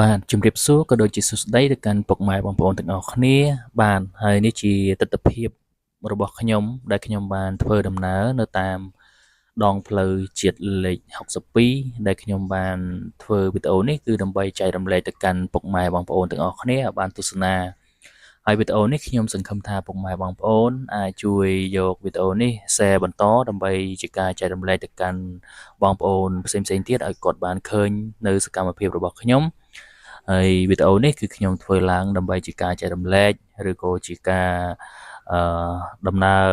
បាទជំរាបសួរក៏ដូចជាសួស្តីទៅកាន់ពុកម៉ែបងប្អូនទាំងអស់គ្នាបាទហើយនេះជាទស្សនវិជ្ជារបស់ខ្ញុំដែលខ្ញុំបានធ្វើដំណើរនៅតាមដងផ្លូវជាតិលេខ62ដែលខ្ញុំបានធ្វើវីដេអូនេះគឺដើម្បីចែករំលែកទៅកាន់ពុកម៉ែបងប្អូនទាំងអស់គ្នាឲ្យបានទស្សនាហើយវីដេអូនេះខ្ញុំសង្ឃឹមថាពុកម៉ែបងប្អូនអាចជួយយកវីដេអូនេះ share បន្តដើម្បីជាការចែករំលែកទៅកាន់បងប្អូនផ្សេងៗទៀតឲ្យគាត់បានឃើញនៅសកម្មភាពរបស់ខ្ញុំហើយវីដេអូនេះគឺខ្ញុំធ្វើឡើងដើម្បីជាការចែករំលែកឬក៏ជាការអឺដំណើរ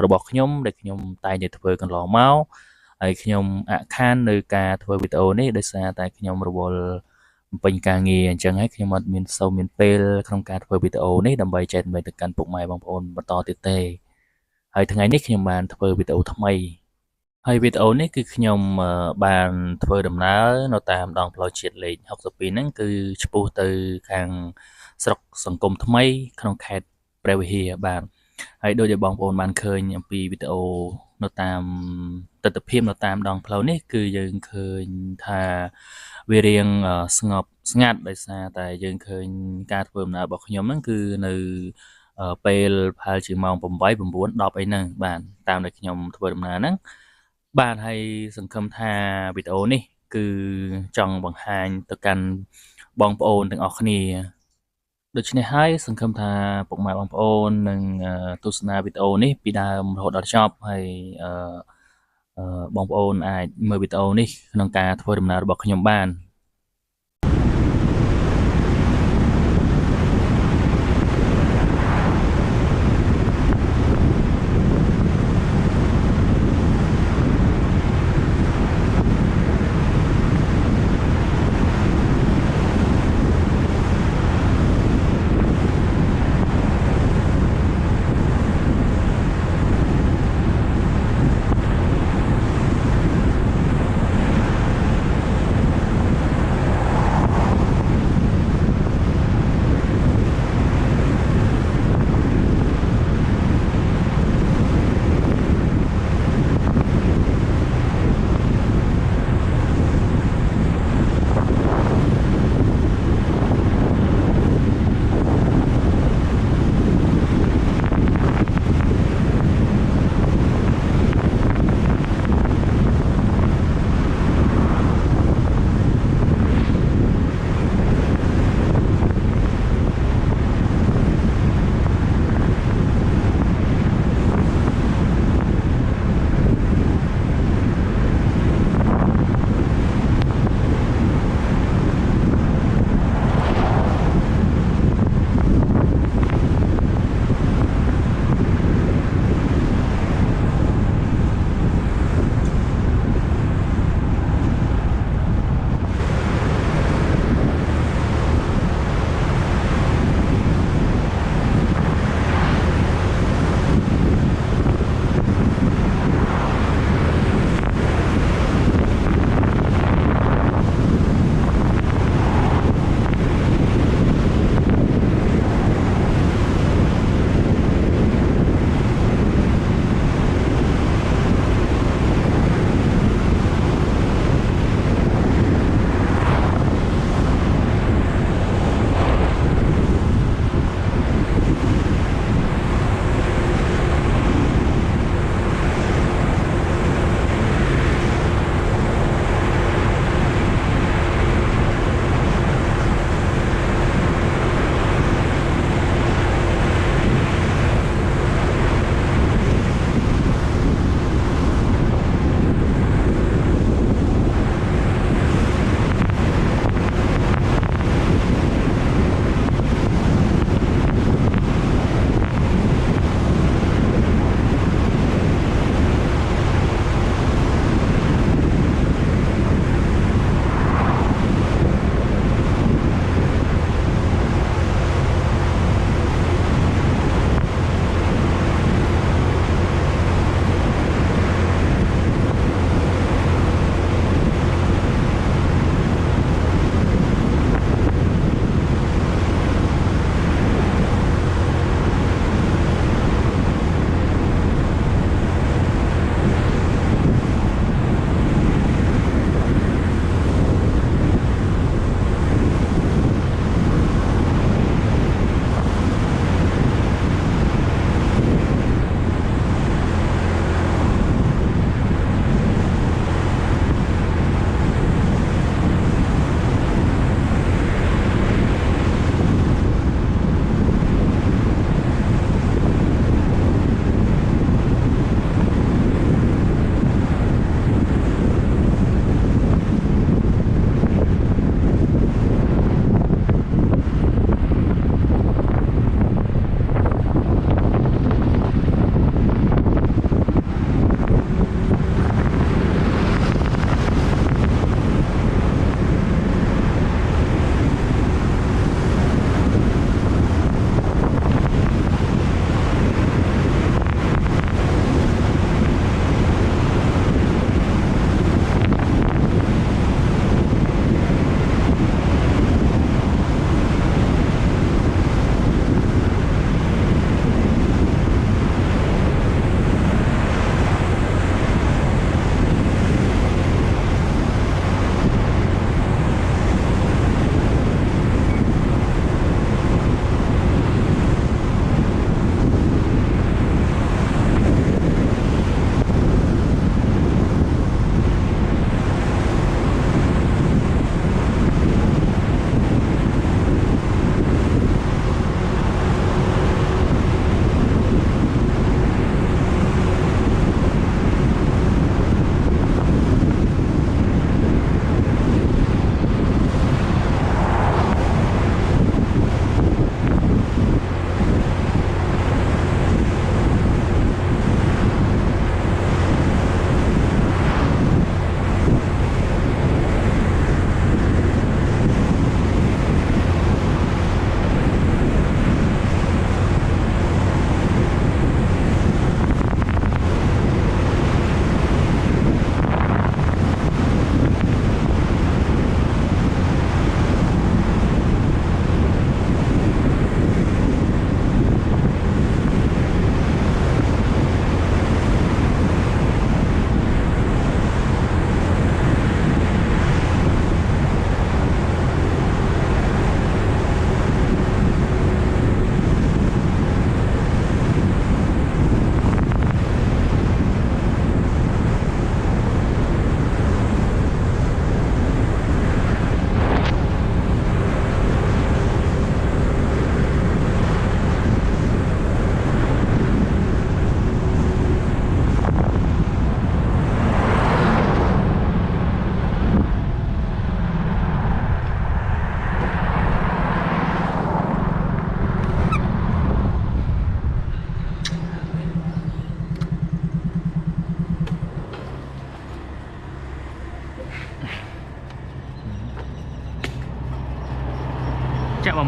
របស់ខ្ញុំដែលខ្ញុំតែងតែធ្វើកន្លងមកហើយខ្ញុំអាក់ខាននៅការធ្វើវីដេអូនេះដោយសារតែខ្ញុំរវល់បំពេញការងារអញ្ចឹងហើយខ្ញុំអត់សូវមានពេលក្នុងការធ្វើវីដេអូនេះដើម្បីចែករំលែកទៅកាន់ពុកម៉ែបងប្អូនបន្តទៀតទេហើយថ្ងៃនេះខ្ញុំបានធ្វើវីដេអូថ្មីហើយវីដេអូនេះគឺខ្ញុំបានធ្វើដំណើរនៅតាមដងផ្លូវជាតិលេខ62ហ្នឹងគឺឆ្ពោះទៅខាងស្រុកសង្គមថ្មីក្នុងខេត្តព្រះវិហារបាទហើយដូចដែលបងប្អូនបានឃើញអំពីវីដេអូនៅតាមទស្សនវិជ្ជានៅតាមដងផ្លូវនេះគឺយើងឃើញថាវារៀងស្ងប់ស្ងាត់ដោយសារតែយើងឃើញការធ្វើដំណើររបស់ខ្ញុំហ្នឹងគឺនៅពេលប្រហែលជាម៉ោង8 9 10អីហ្នឹងបាទតាមដែលខ្ញុំធ្វើដំណើរហ្នឹងបាទហើយសង្ឃឹមថាវីដេអូនេះគឺចង់បង្ហាញទៅកាន់បងប្អូនទាំងអស់គ្នាដូច្នេះហើយសង្ឃឹមថាពុកម៉ែបងប្អូននឹងទស្សនាវីដេអូនេះពីដើមរហូតដល់ចប់ហើយបងប្អូនអាចមើលវីដេអូនេះក្នុងការធ្វើដំណើររបស់ខ្ញុំបាន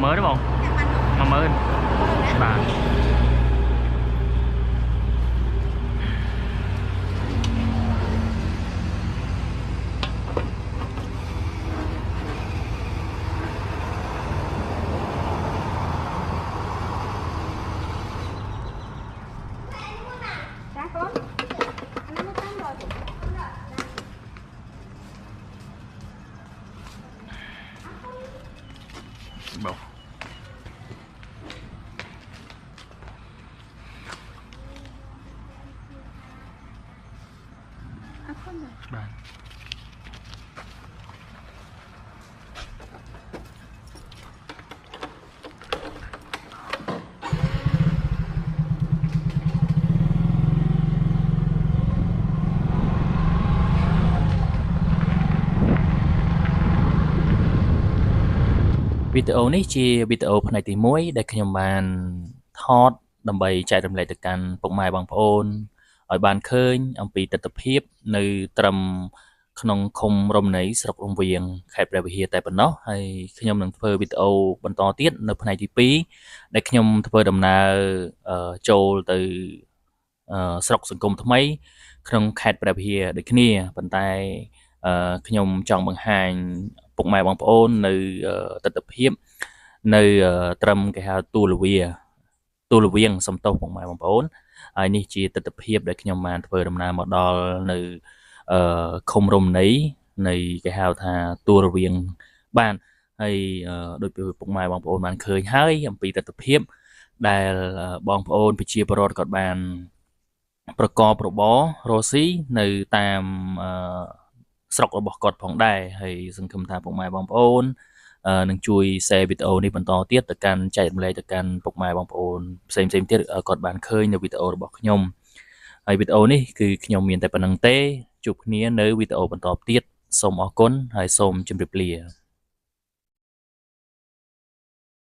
mới đúng không? Mà mới bà bảo bàវីដេអូនេះជាវីដេអូផ្នែកទី1ដែលខ្ញុំបានថតដើម្បីចែករំលែកទៅកាន់ពុកម៉ែបងប្អូនឲ្យបានឃើញអំពីទស្សនវិជ្ជានៅត្រឹមក្នុងឃុំរមណីស្រុករង្វៀងខេត្តព្រះវិហារតែប៉ុណ្ណោះហើយខ្ញុំនឹងធ្វើវីដេអូបន្តទៀតនៅផ្នែកទី2ដែលខ្ញុំធ្វើដំណើរចូលទៅស្រុកសង្គមថ្មីក្នុងខេត្តព្រះវិហារដូចគ្នាប៉ុន្តែខ្ញុំចង់បង្ហាញពុកម៉ែបងប្អូននៅទស្សនវិជ្ជានៅត្រឹមគេហៅទូលវាងសំទោសពុកម៉ែបងប្អូនហើយនេះជាទស្សនវិជ្ជាដែលខ្ញុំបានធ្វើដំណើរមកដល់នៅឃុំរមណីនៃគេហៅថាទូលវាងបានហើយដូចពុកម៉ែបងប្អូនបានឃើញហើយអំពីទស្សនវិជ្ជាដែលបងប្អូនប្រជាពលរដ្ឋគាត់បានប្រកបរបររស់ស៊ីនៅតាមស្រុករបស់គាត់ផងដែរហើយសង្ឃឹមថាពុកម៉ែបងប្អូននឹងជួយ share វីដេអូនេះបន្តទៀតទៅកាន់ចែករំលែកទៅកាន់ពុកម៉ែបងប្អូនផ្សេងទៀតគាត់បានឃើញនៅវីដេអូរបស់ខ្ញុំហើយវីដេអូនេះគឺខ្ញុំមានតែប៉ុណ្្នឹងទេជួបគ្នានៅវីដេអូបន្តទៀតសូមអរគុណហើយសូមជម្រាបលា